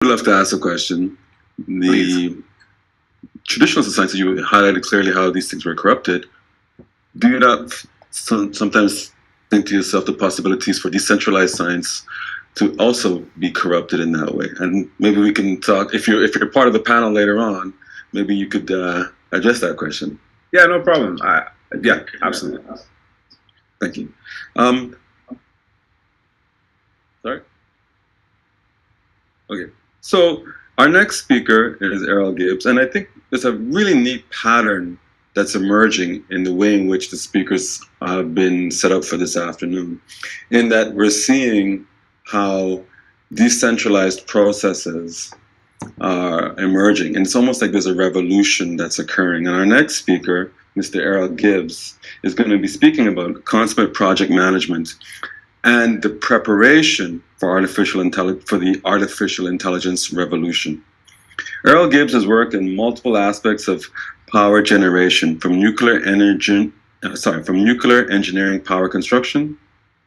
would love to ask a question. The traditional society, you highlighted clearly how these things were corrupted. Do you not sometimes think to yourself the possibilities for decentralized science to also be corrupted in that way? And maybe we can talk, if you're part of the panel later on, maybe you could address that question. Yeah, no problem. Yeah, absolutely. Thank you. Sorry? Okay. So our next speaker is Errol Gibbs, and I think there's a really neat pattern that's emerging in the way in which the speakers have been set up for this afternoon, in that we're seeing how decentralized processes are emerging, and it's almost like there's a revolution that's occurring. And our next speaker, Mr. Errol Gibbs, is going to be speaking about consummate project management and the preparation for the artificial intelligence revolution. Errol Gibbs has worked in multiple aspects of power generation, from nuclear engineering power construction,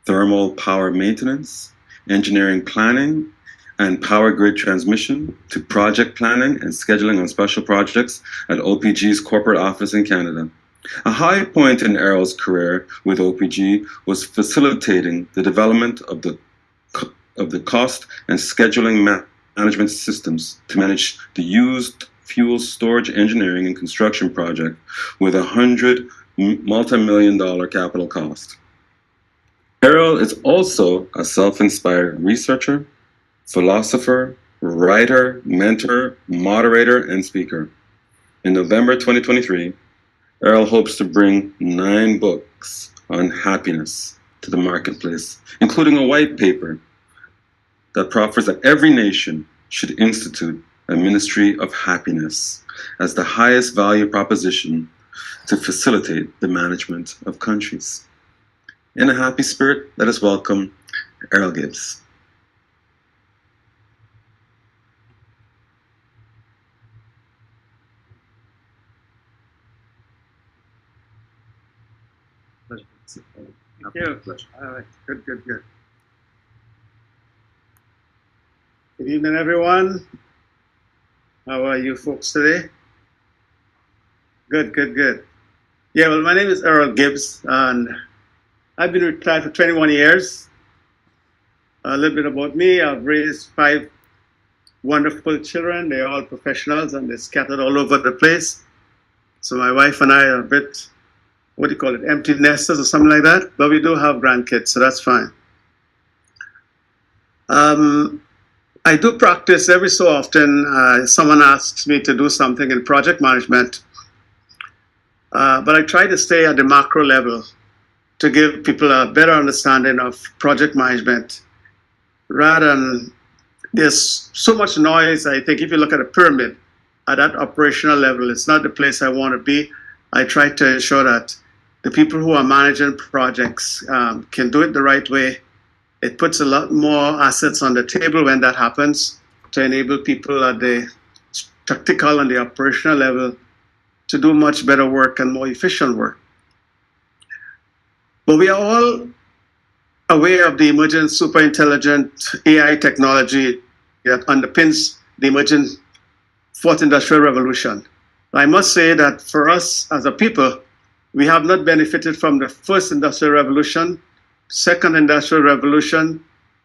thermal power maintenance, engineering planning, and power grid transmission, to project planning and scheduling on special projects at OPG's corporate office in Canada. A high point in Errol's career with OPG was facilitating the development of the cost and scheduling management systems to manage the used fuel storage engineering and construction project with $100 multi-million capital cost. Errol is also a self-inspired researcher, philosopher, writer, mentor, moderator, and speaker. In November 2023, Errol hopes to bring 9 books on happiness to the marketplace, including a white paper that proffers that every nation should institute a ministry of happiness as the highest value proposition to facilitate the management of countries. In a happy spirit, let us welcome Errol Gibbs. Thank you. All right. Good. Good evening, everyone. How are you folks today? Good. Yeah, well, my name is Errol Gibbs, and I've been retired for 21 years. A little bit about me: I've raised 5 wonderful children. They're all professionals, and they're scattered all over the place. So my wife and I are a bit, what do you call it, empty nesters or something like that, but we do have grandkids, so that's fine. I do practice every so often. Someone asks me to do something in project management, but I try to stay at the macro level to give people a better understanding of project management. Rather than, there's so much noise. I think if you look at a pyramid, at that operational level, it's not the place I want to be. I try to ensure that the people who are managing projects can do it the right way. It puts a lot more assets on the table when that happens to enable people at the tactical and the operational level to do much better work and more efficient work. But we are all aware of the emerging super intelligent AI technology that underpins the emerging 4th Industrial Revolution. I must say that for us as a people, we have not benefited from the 1st Industrial Revolution, 2nd Industrial Revolution,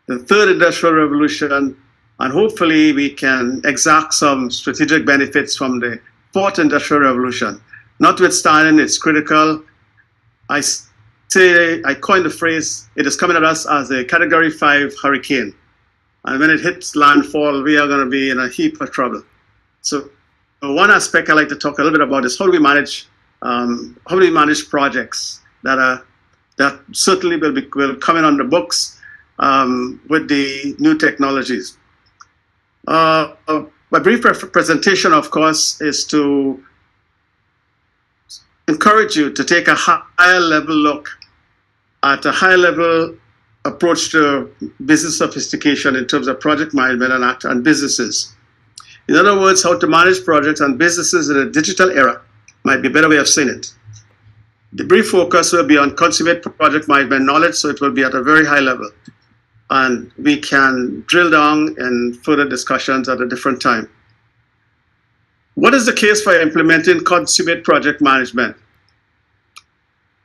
the 3rd Industrial Revolution, and hopefully we can exact some strategic benefits from the 4th Industrial Revolution. Notwithstanding, it's critical. I coined the phrase, it is coming at us as a Category 5 hurricane. And when it hits landfall, we are going to be in a heap of trouble. So one aspect I like to talk a little bit about is how do we manage projects that certainly will come in on the books with the new technologies. My brief presentation, of course, is to encourage you to take a higher level look at a higher level approach to business sophistication in terms of project management and businesses. In other words, how to manage projects and businesses in a digital era might be a better way of saying it. The brief focus will be on consummate project management knowledge, so it will be at a very high level. and we can drill down in further discussions at a different time. What is the case for implementing consummate project management?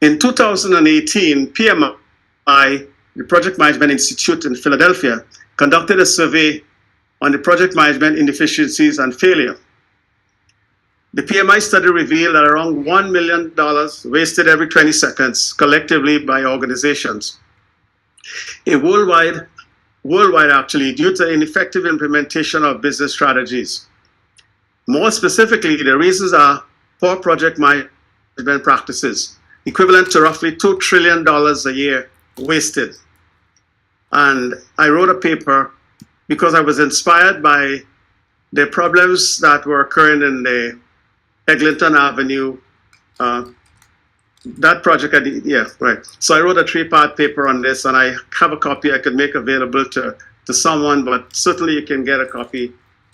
In 2018, PMI, the Project Management Institute in Philadelphia, conducted a survey on the project management inefficiencies and failure. The PMI study revealed that around $1 million wasted every 20 seconds collectively by organizations. Worldwide actually, due to ineffective implementation of business strategies. More specifically, the reasons are poor project management practices, equivalent to roughly $2 trillion a year wasted. And I wrote a paper because I was inspired by the problems that were occurring in the Eglinton Avenue, that project, So I wrote a 3-part paper on this, and I have a copy I could make available to someone, but certainly you can get a copy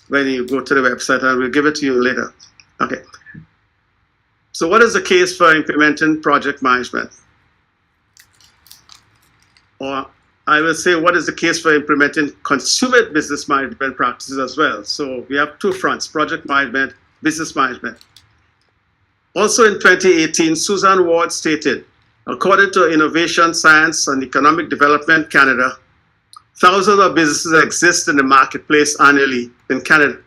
when you go to the website, and we'll give it to you later. Okay. So what is the case for implementing project management? Or I will say, what is the case for implementing consummate business management practices as well? So we have two fronts, project management, business management. Also in 2018, Susan Ward stated, according to Innovation, Science and Economic Development Canada, thousands of businesses exist in the marketplace annually in Canada.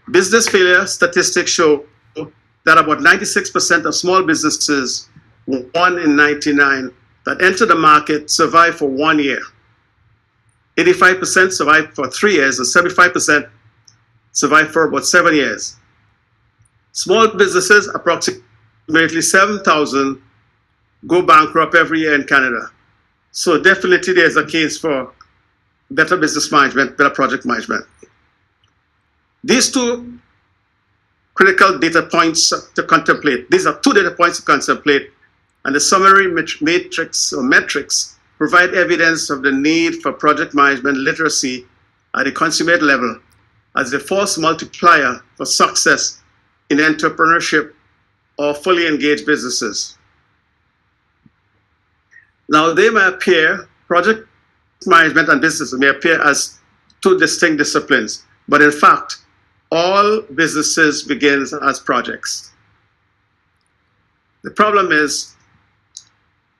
Business failure statistics show that about 96% of small businesses, 1 in 99, that enter the market survive for 1 year. 85% survive for 3 years, and 75% survive for about 7 years. Small businesses, approximately 7,000, go bankrupt every year in Canada. So definitely there's a case for better business management, better project management. These two critical data points to contemplate. These are 2 data points to contemplate, and the summary matrix or metrics provide evidence of the need for project management literacy at the consummate level as a force multiplier for success in entrepreneurship or fully engaged businesses. Now, they may appear, project management and business may appear as 2 distinct disciplines, but in fact, all businesses begin as projects. The problem is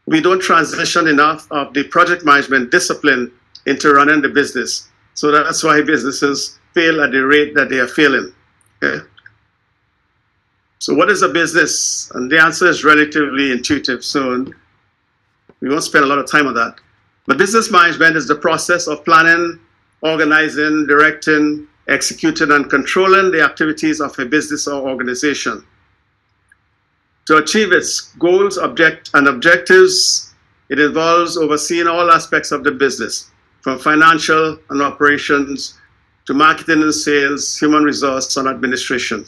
we don't transition enough of the project management discipline into running the business. So that's why businesses fail at the rate that they are failing. Okay? So what is a business? And the answer is relatively intuitive, so we won't spend a lot of time on that. But business management is the process of planning, organizing, directing, executing, and controlling the activities of a business or organization. To achieve its goals and objectives, it involves overseeing all aspects of the business, from financial and operations to marketing and sales, human resource, and administration.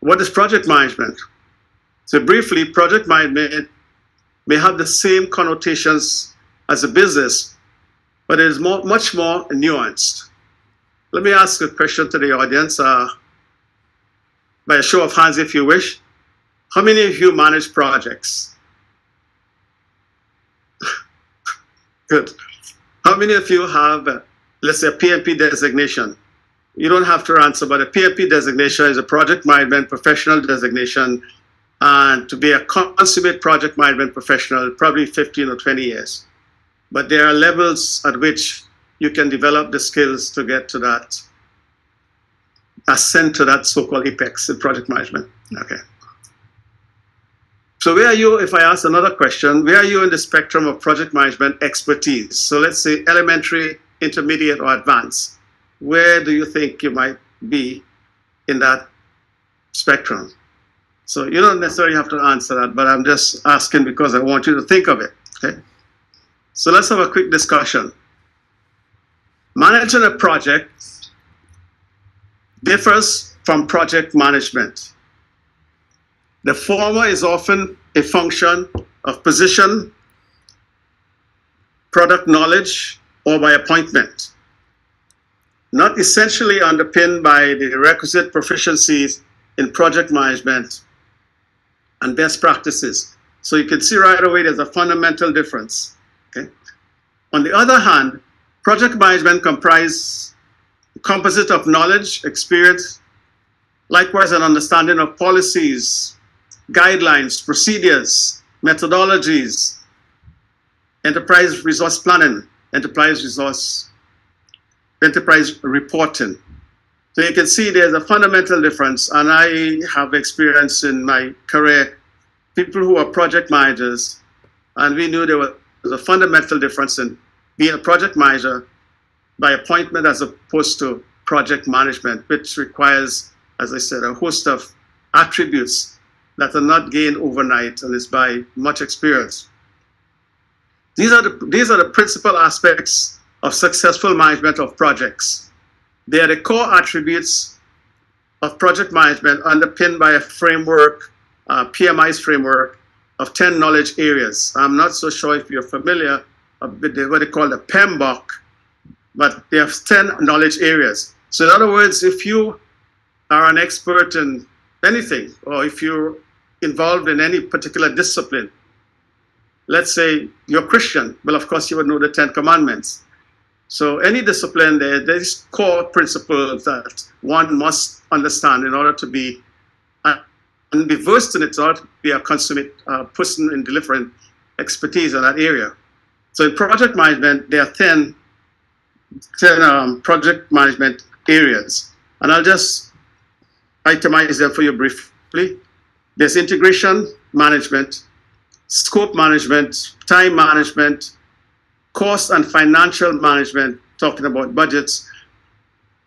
What is project management? So briefly, project management may have the same connotations as a business, but it is much more nuanced. Let me ask a question to the audience, by a show of hands if you wish. How many of you manage projects? Good. How many of you have, let's say, a PMP designation? You don't have to answer, but a PMP designation is a project management professional designation, and to be a consummate project management professional, probably 15 or 20 years. But there are levels at which you can develop the skills to get to that, ascend to that so-called apex in project management. Okay. So where are you, if I ask another question, where are you in the spectrum of project management expertise? So let's say elementary, intermediate, or advanced. Where do you think you might be in that spectrum? So you don't necessarily have to answer that, but I'm just asking because I want you to think of it, okay? So let's have a quick discussion. Managing a project differs from project management. The former is often a function of position, product knowledge, or by appointment, not essentially underpinned by the requisite proficiencies in project management and best practices. So you can see right away there's a fundamental difference. Okay? On the other hand, project management comprises a composite of knowledge, experience, likewise an understanding of policies, guidelines, procedures, methodologies, enterprise resource planning, enterprise reporting. So you can see there's a fundamental difference, and I have experience in my career, people who are project managers, and we knew there was a fundamental difference in being a project manager by appointment as opposed to project management, which requires, as I said, a host of attributes that are not gained overnight and is by much experience. These are the principal aspects of successful management of projects. They are the core attributes of project management underpinned by a framework, PMI's framework of 10 knowledge areas. I'm not so sure if you're familiar with what they call the PMBOK, but they have 10 knowledge areas. So in other words, if you are an expert in anything, or if you're involved in any particular discipline, let's say you're Christian, well, of course, you would know the 10 commandments. So any discipline, there's core principles that one must understand in order to be and be versed in it, in order to be a consummate person in delivering expertise in that area. So in project management, there are 10 project management areas. And I'll just itemize them for you briefly. There's integration management, scope management, time management, cost and financial management, talking about budgets,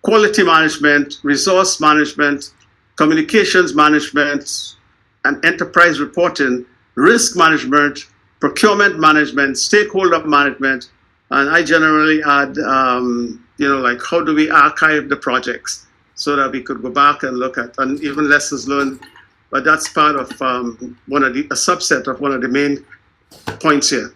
quality management, resource management, communications management, and enterprise reporting, risk management, procurement management, stakeholder management, and I generally add, like how do we archive the projects so that we could go back and look at, and even lessons learned. But that's part of a subset of one of the main points here.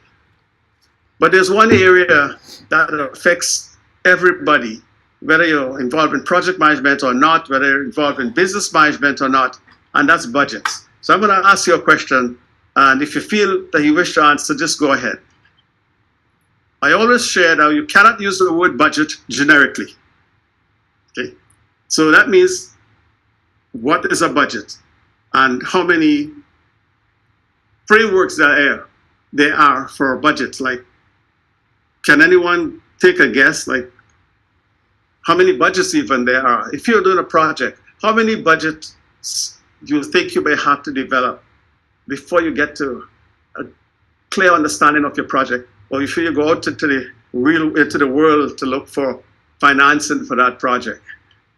But there's one area that affects everybody, whether you're involved in project management or not, whether you're involved in business management or not, and that's budgets. So I'm going to ask you a question, and if you feel that you wish to answer, just go ahead. I always share that you cannot use the word budget generically. Okay, so that means what is a budget and how many frameworks there are for a budget. Like, can anyone take a guess? Like, how many budgets even there are? If you're doing a project, how many budgets do you think you may have to develop before you get to a clear understanding of your project? Or if you go out into the world to look for financing for that project.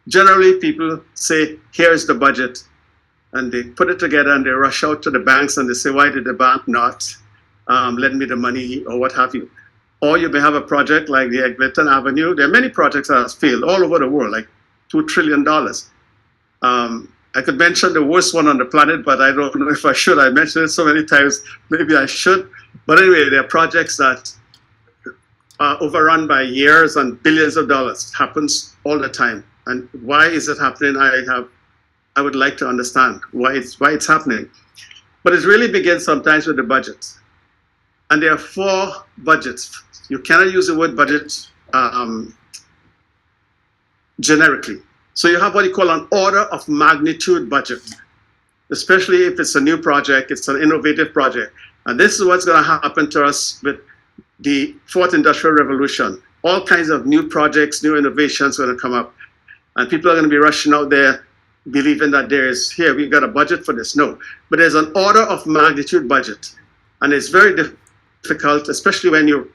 Generally, people say, here's the budget. And they put it together and they rush out to the banks and they say, why did the bank not lend me the money or what have you? Or you may have a project like the Eglinton Avenue. There are many projects that have failed all over the world, like $2 trillion. I could mention the worst one on the planet, but I don't know if I should. I mentioned it so many times, maybe I should. But anyway, there are projects that are overrun by years and billions of dollars. It happens all the time. And why is it happening? I would like to understand why it's happening. But it really begins sometimes with the budget. And there are 4 budgets. You cannot use the word budget generically. So you have what you call an order of magnitude budget, especially if it's a new project, it's an innovative project. And this is what's going to happen to us with the 4th Industrial Revolution. All kinds of new projects, new innovations are going to come up. And people are going to be rushing out there believing that we've got a budget for this. No, but there's an order of magnitude budget. And it's very difficult, especially when you're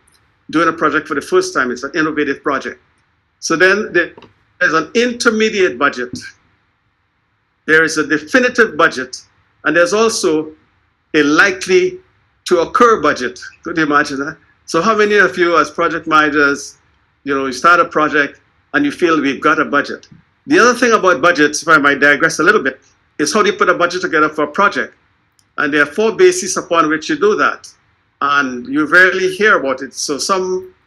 doing a project for the first time. It's an innovative project. So then there's an intermediate budget. There is a definitive budget. And there's also a likely to occur budget. Could you imagine that? So how many of you as project managers, you start a project and you feel we've got a budget? The other thing about budgets, if I might digress a little bit, is how do you put a budget together for a project? And there are 4 bases upon which you do that. And you rarely hear about it. So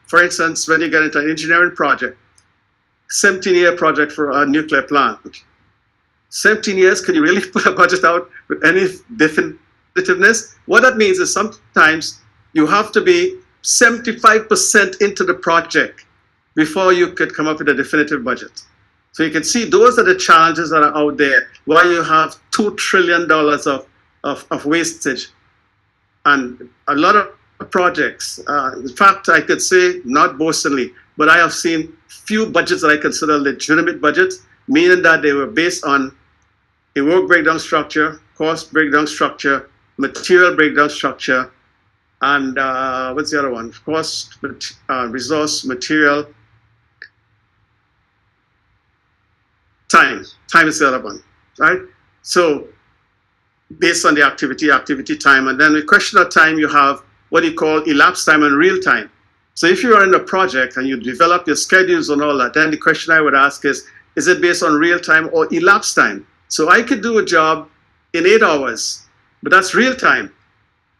for instance, when you get into an engineering project, 17-year project for a nuclear plant. 17 years, can you really put a budget out with any definitiveness? What that means is sometimes you have to be 75% into the project before you could come up with a definitive budget. So you can see those are the challenges that are out there, why you have $2 trillion of wastage. And a lot of projects, in fact, I could say, not boastfully, but I have seen few budgets that I consider legitimate budgets, meaning that they were based on a work breakdown structure, cost breakdown structure, material breakdown structure, and what's the other one? Cost, resource, material, time. Time is the other one, right? So based on the activity, time, and then the question of time, you have what you call elapsed time and real time. So if you are in a project and you develop your schedules and all that, then the question I would ask is it based on real time or elapsed time? So I could do a job in 8 hours, but that's real time.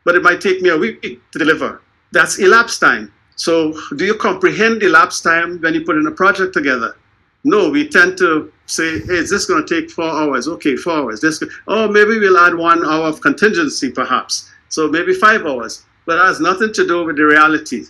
But it might take me a week to deliver. That's elapsed time. So do you comprehend elapsed time when you put in a project together? No, we tend to say, hey, is this going to take 4 hours? Okay, 4 hours. Maybe we'll add 1 hour of contingency perhaps. So maybe 5 hours. But that has nothing to do with the reality.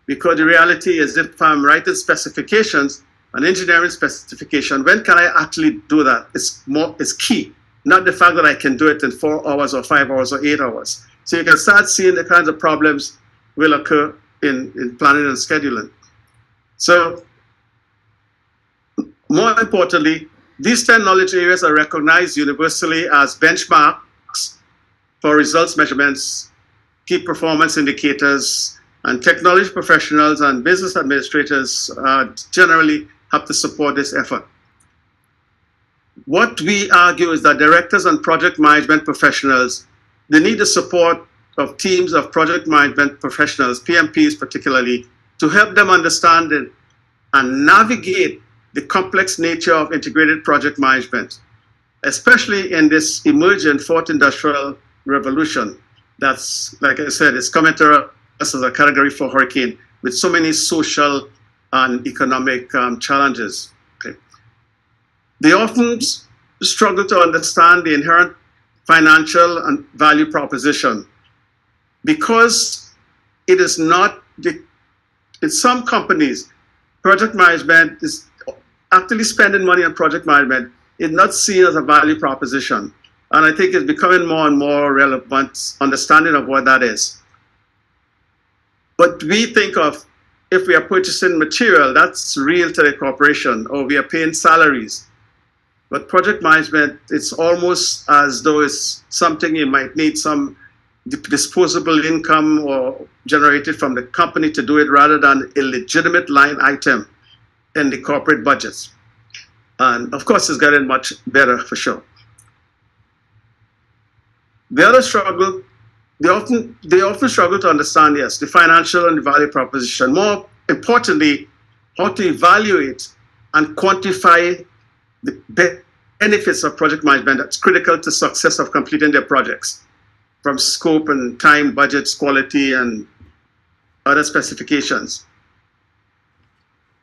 Because the reality is if I'm writing specifications, an engineering specification, when can I actually do that? It's key, not the fact that I can do it in 4 hours or 5 hours or 8 hours. So you can start seeing the kinds of problems will occur in planning and scheduling. So more importantly, these 10 knowledge areas are recognized universally as benchmarks for results measurements, key performance indicators, and technology professionals and business administrators generally have to support this effort. What we argue is that directors and project management professionals, they need the support of teams of project management professionals, PMPs particularly, to help them understand and navigate the complex nature of integrated project management, especially in this emerging fourth industrial revolution. That's, like I said, it's coming to us as a category 4 hurricane with so many social and economic challenges. Okay. They often struggle to understand the inherent financial and value proposition because it is not, in some companies, project management is actually spending money on project management is not seen as a value proposition. And I think it's becoming more and more relevant understanding of what that is. But we think of, if we are purchasing material, that's real to the corporation, or we are paying salaries. But project management, it's almost as though it's something you might need some disposable income or generated from the company to do it rather than a legitimate line item in the corporate budgets. And of course, it's getting much better for sure. The other struggle, they often struggle to understand, yes, the financial and the value proposition. More importantly, how to evaluate and quantify the benefits of project management that's critical to success of completing their projects, from scope and time, budgets, quality, and other specifications.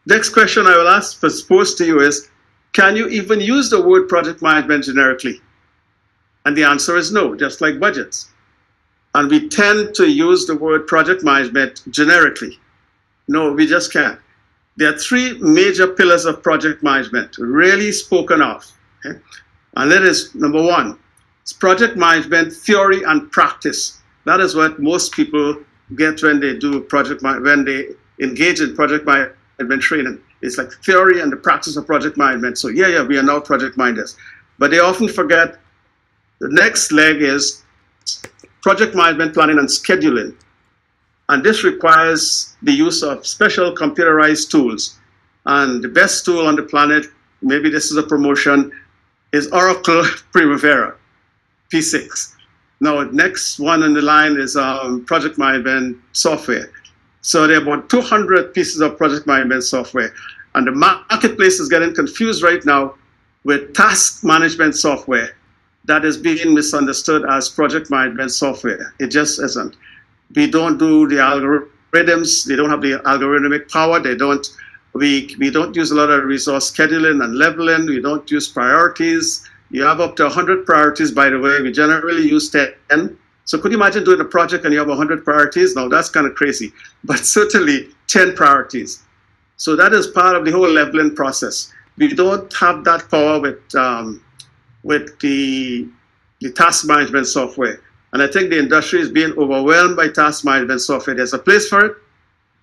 Next question I will pose to you is, can you even use the word project management generically? And the answer is no, just like budgets. And we tend to use the word project management generically. No, we just can't. There are 3 major pillars of project management, really spoken of. Okay? And that is, number 1, it's project management theory and practice. That is what most people get when they do when they engage in project management training. It's like theory and the practice of project management. So yeah, we are now project minders. But they often forget the next leg is project management planning and scheduling. And this requires the use of special computerized tools. And the best tool on the planet, maybe this is a promotion, is Oracle Primavera, P6. Now, next one on the line is project management software. So there are about 200 pieces of project management software. And the marketplace is getting confused right now with task management software that is being misunderstood as project management software. It just isn't. We don't do the algorithms. They don't have the algorithmic power. We don't use a lot of resource scheduling and leveling. We don't use priorities. You have up to 100 priorities, by the way. We generally use 10. So could you imagine doing a project and you have 100 priorities? No, that's kind of crazy, but certainly 10 priorities. So that is part of the whole leveling process. We don't have that power with the task management software. And I think the industry is being overwhelmed by task management software. There's a place for it,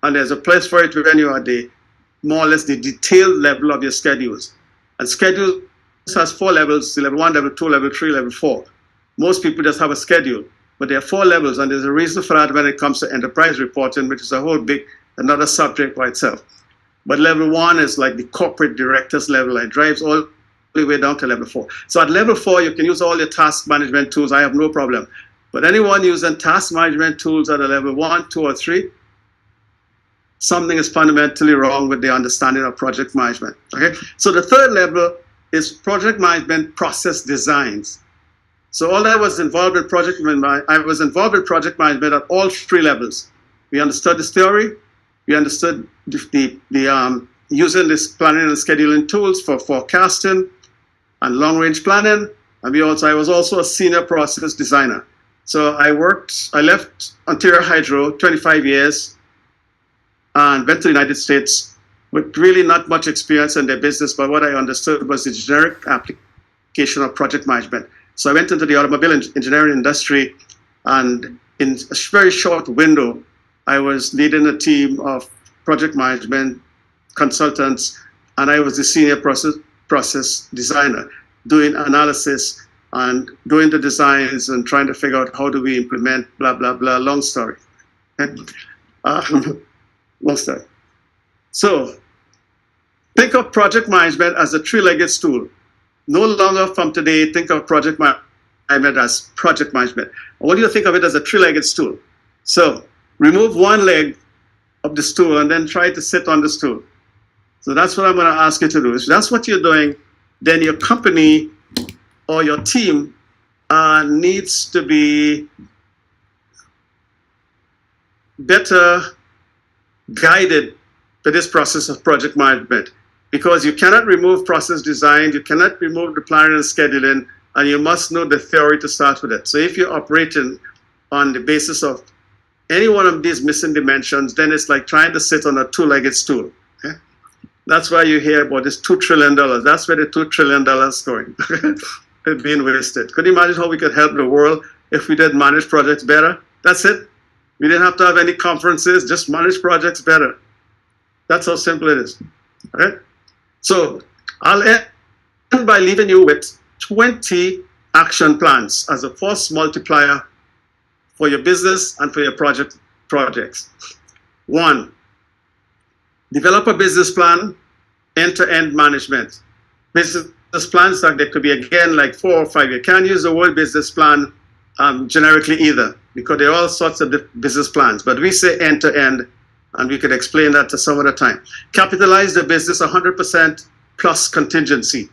and there's a place for it when you are the more or less the detailed level of your schedules. And schedules has 4 levels: level 1, level 2, level 3, level 4. Most people just have a schedule, but there are 4 levels, and there's a reason for that when it comes to enterprise reporting, which is a whole big, another subject by itself. But level 1 is like the corporate directors level. It drives all the way down to level 4. So at level 4, you can use all your task management tools. I have no problem. But anyone using task management tools at a level 1, 2, or 3, something is fundamentally wrong with the understanding of project management. Okay. So the third level is project management process designs. So all I was involved in project management, I was involved in project management at all 3 levels. We understood this theory. We understood the using this planning and scheduling tools for forecasting and long-range planning. And I was also a senior process designer. So I left Ontario Hydro 25 years and went to the United States with really not much experience in their business, but what I understood was the generic application of project management. So I went into the automobile engineering industry, and in a very short window, I was leading a team of project management consultants, and I was the senior process designer, doing analysis and doing the designs and trying to figure out how do we implement blah, blah, blah, long story. Long story. So think of project management as a 3-legged stool. No longer from today, think of project management as project management. I want you to think of it as a 3-legged stool. So remove one leg of the stool and then try to sit on the stool. So that's what I'm going to ask you to do. If that's what you're doing, then your company or your team needs to be better guided to this process of project management, because you cannot remove process design, you cannot remove the planning and scheduling, and you must know the theory to start with it. So if you're operating on the basis of any one of these missing dimensions, then it's like trying to sit on a 2-legged stool. Okay? That's why you hear about this $2 trillion. That's where the $2 trillion is going. It's being wasted. Could you imagine how we could help the world if we did manage projects better? That's it. We didn't have to have any conferences, just manage projects better. That's how simple it is. Okay? So I'll end by leaving you with 20 action plans as a force multiplier for your business and for your projects. 1, develop a business plan, end-to-end management. Business plans, like they could be again like 4 or 5. You can't use the word business plan generically either, because there are all sorts of business plans. But we say end-to-end, and we could explain that to some other time. Capitalize the business 100% plus contingency.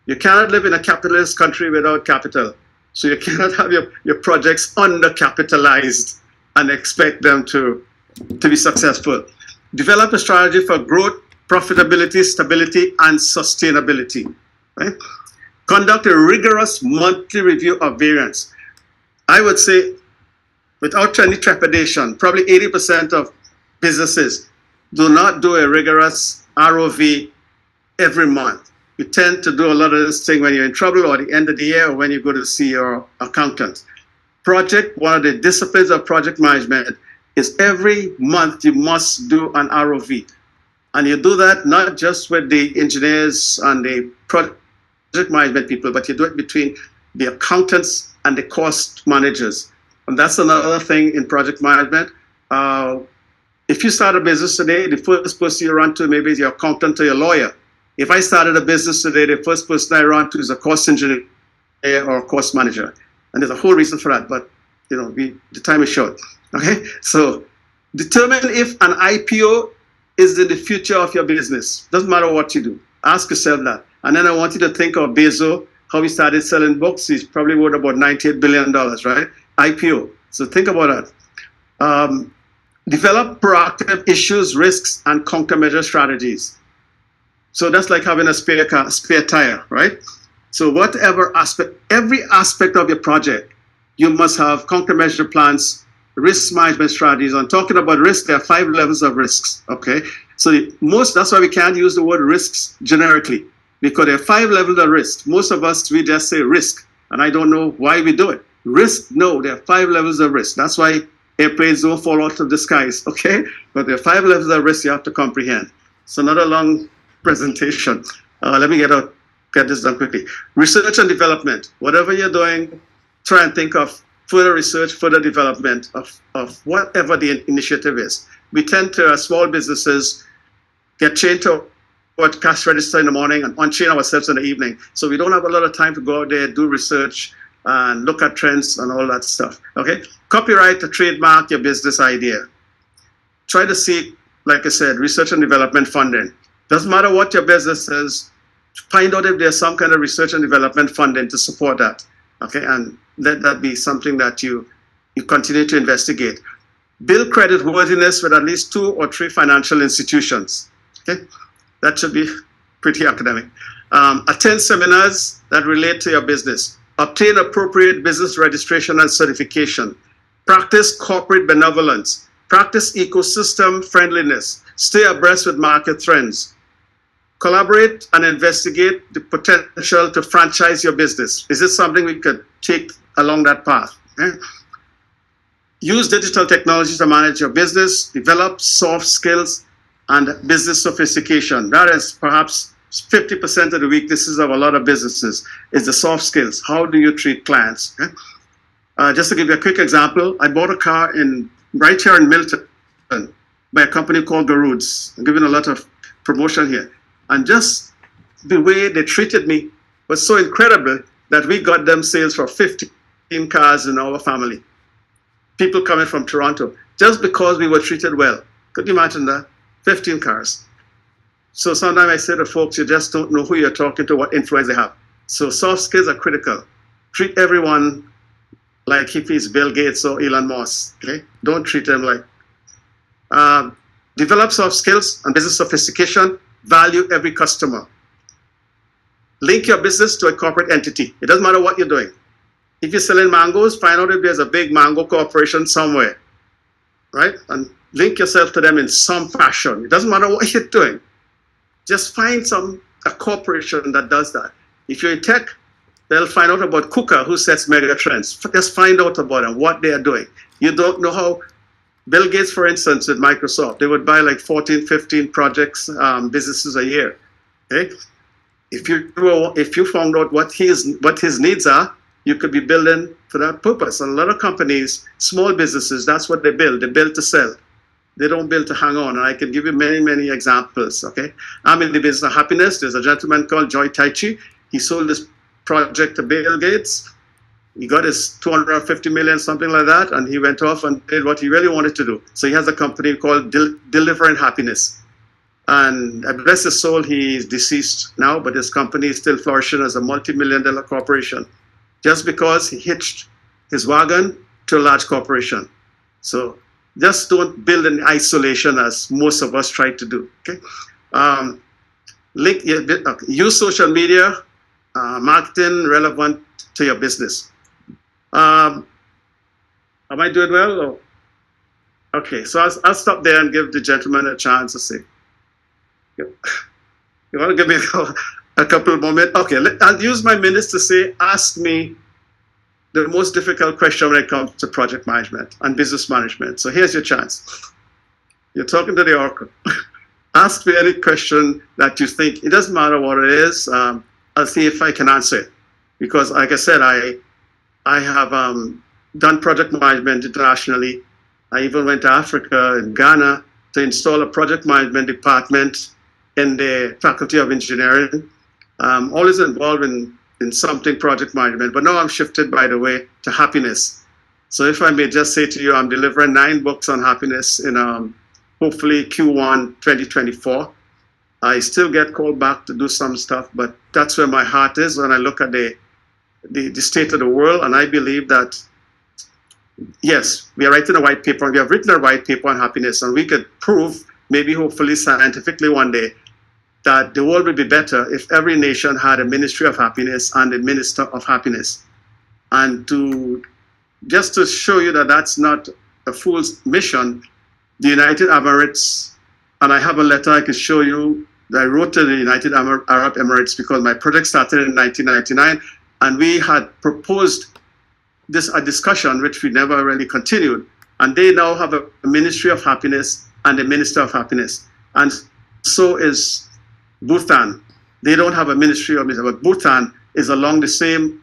You cannot live in a capitalist country without capital. So you cannot have your projects undercapitalized and expect them to be successful. Develop a strategy for growth, profitability, stability, and sustainability. Right? Conduct a rigorous monthly review of variance. I would say, without any trepidation, probably 80% of businesses do not do a rigorous ROV every month. You tend to do a lot of this thing when you're in trouble or at the end of the year or when you go to see your accountant. One of the disciplines of project management is every month you must do an ROV. And you do that not just with the engineers and the project management people, but you do it between the accountants and the cost managers. And that's another thing in project management. If you start a business today, the first person you run to maybe is your accountant or your lawyer. If I started a business today, the first person I run to is a cost engineer or a cost manager. And there's a whole reason for that, but the time is short. Okay? So determine if an IPO is in the future of your business. Doesn't matter what you do. Ask yourself that. And then I want you to think of Bezos, how he started selling books. He's probably worth about $98 billion, right? IPO. So think about that. Develop proactive issues, risks, and countermeasure strategies. So that's like having a spare tire, right? So every aspect of your project, You must have countermeasure plans, risk management strategies. And talking about risk, there are 5 levels of risks. Okay, so that's why we can't use the word risks generically, because there are 5 levels of risk. Most of us, we just say risk, and I don't know why we do it. Risk, no, there are 5 levels of risk. That's why airplanes don't fall out of the skies, okay? But there are 5 levels of risk you have to comprehend. It's another long presentation. Let me get this done quickly. Research and development. Whatever you're doing, try and think of further research, further development of whatever the initiative is. We tend to, as small businesses, get chained to what cash register in the morning and unchain ourselves in the evening. So we don't have a lot of time to go out there, do research, and look at trends and all that stuff, okay? Copyright to trademark your business idea. Try to seek, like I said, research and development funding. Doesn't matter what your business is, find out if there's some kind of research and development funding to support that, okay? And let that be something that you continue to investigate. Build credit worthiness with at least 2 or 3 financial institutions, okay? That should be pretty academic. Attend seminars that relate to your business. Obtain appropriate business registration and certification. Practice corporate benevolence. Practice ecosystem friendliness. Stay abreast with market trends. Collaborate and investigate the potential to franchise your business. Is this something we could take along that path? Okay? Use digital technology to manage your business. Develop soft skills and business sophistication. That is perhaps 50% of the weaknesses of a lot of businesses is the soft skills. How do you treat clients? Okay? Just to give you a quick example, I bought a car right here in Milton by a company called Garuds. I'm giving a lot of promotion here. And just the way they treated me was so incredible that we got them sales for 15 cars in our family. People coming from Toronto, just because we were treated well. Could you imagine that? 15 cars. So sometimes I say to folks, you just don't know who you're talking to, what influence they have. So soft skills are critical. Treat everyone like if he's Bill Gates or Elon Musk, okay? Don't treat them like. Develop soft skills and business sophistication. Value every customer. Link your business to a corporate entity. It doesn't matter what you're doing. If you're selling mangoes, find out if there's a big mango corporation somewhere, right? And link yourself to them in some fashion. It doesn't matter what you're doing. Just find a corporation that does that. If you're in tech, they'll find out about KUKA, who sets mega trends. Just find out about them, what they are doing. You don't know how Bill Gates, for instance, with Microsoft, they would buy like 14, 15 projects, businesses a year. Okay? If you found out what his needs are, you could be building for that purpose. And a lot of companies, small businesses, that's what they build. They build to sell. They don't build to hang on. And I can give you many, many examples, okay? I'm in the business of happiness. There's a gentleman called Joy Taichi. He sold this project to Bill Gates. He got his 250 million, something like that, and he went off and did what he really wanted to do. So he has a company called Delivering Happiness. And bless his soul, he is deceased now, but his company is still flourishing as a multi-million-dollar corporation, just because he hitched his wagon to a large corporation. So just don't build in isolation as most of us try to do, okay? Use social media, marketing relevant to your business. Am I doing well? Or? Okay, so I'll stop there and give the gentleman a chance to say. You want to give me a couple of moments? Okay, I'll use my minutes to say, ask me the most difficult question when it comes to project management and business management. So here's your chance. You're talking to the oracle. Ask me any question that you think. It doesn't matter what it is. I'll see if I can answer it. Because like I said, I have done project management internationally. I even went to Africa and Ghana to install a project management department in the Faculty of Engineering. Always involved in something project management, but now I'm shifted, by the way, to happiness. So if I may just say to you, I'm delivering 9 books on happiness in hopefully Q1 2024. I still get called back to do some stuff, but that's where my heart is when I look at the state of the world. And I believe that, yes, we are writing a white paper, and we have written a white paper on happiness, and we could prove, maybe hopefully scientifically one day, that the world would be better if every nation had a Ministry of Happiness and a Minister of Happiness. And to just to show you that that's not a fool's mission, the United Emirates, and I have a letter I can show you that I wrote to the United Arab Emirates because my project started in 1999, and we had proposed a discussion which we never really continued. And they now have a Ministry of Happiness and a Minister of Happiness. And so is Bhutan. They don't have a Ministry of Happiness, but Bhutan is along the same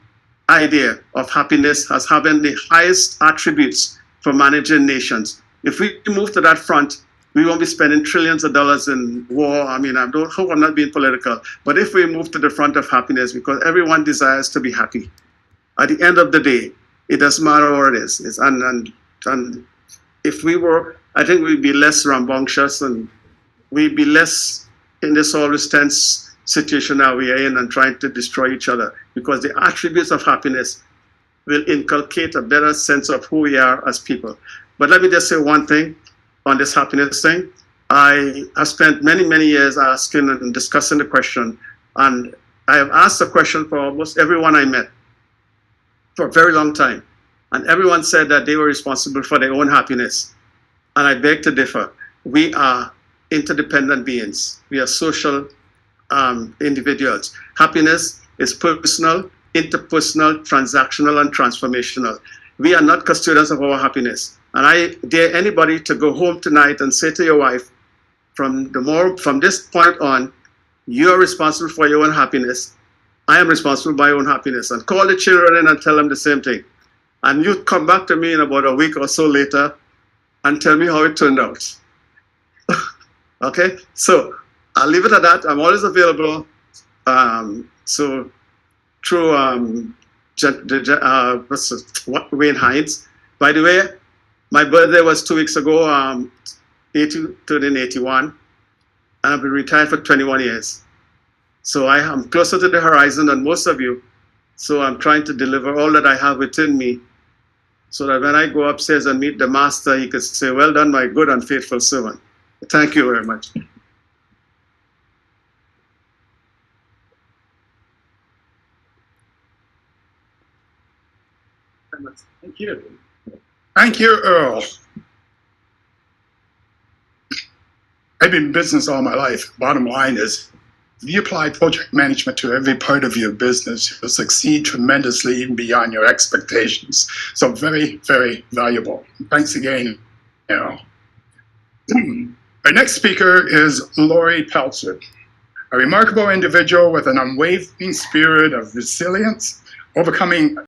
idea of happiness as having the highest attributes for managing nations. If we move to that front, we won't be spending trillions of dollars in war. I mean, I don't hope I'm not being political, but if we move to the front of happiness, because everyone desires to be happy. At the end of the day, it doesn't matter what it is. And if we were, I think we'd be less rambunctious and we'd be less in this always tense situation that we are in and trying to destroy each other, because the attributes of happiness will inculcate a better sense of who we are as people. But let me just say one thing on this happiness thing. I have spent many, many years asking and discussing the question, and I have asked the question for almost everyone I met for a very long time. And everyone said that they were responsible for their own happiness. And I beg to differ. We are interdependent beings. We are social individuals. Happiness is personal, interpersonal, transactional, and transformational. We are not custodians of our happiness. And I dare anybody to go home tonight and say to your wife, from this point on, you are responsible for your own happiness. I am responsible for my own happiness. And call the children in and tell them the same thing. And you come back to me in about a week or so later and tell me how it turned out. Okay? So I'll leave it at that. I'm always available. So through Wayne Hines. By the way, my birthday was 2 weeks ago, 1981, and I've been retired for 21 years. So I am closer to the horizon than most of you. So I'm trying to deliver all that I have within me, so that when I go upstairs and meet the master, he could say, well done, my good and faithful servant. Thank you very much. Thank you. Thank you, Earl. I've been in business all my life. Bottom line is, if you apply project management to every part of your business, you'll succeed tremendously, even beyond your expectations. So very, very valuable. Thanks again, Earl. Our next speaker is Lori Pelzer, a remarkable individual with an unwavering spirit of resilience, overcoming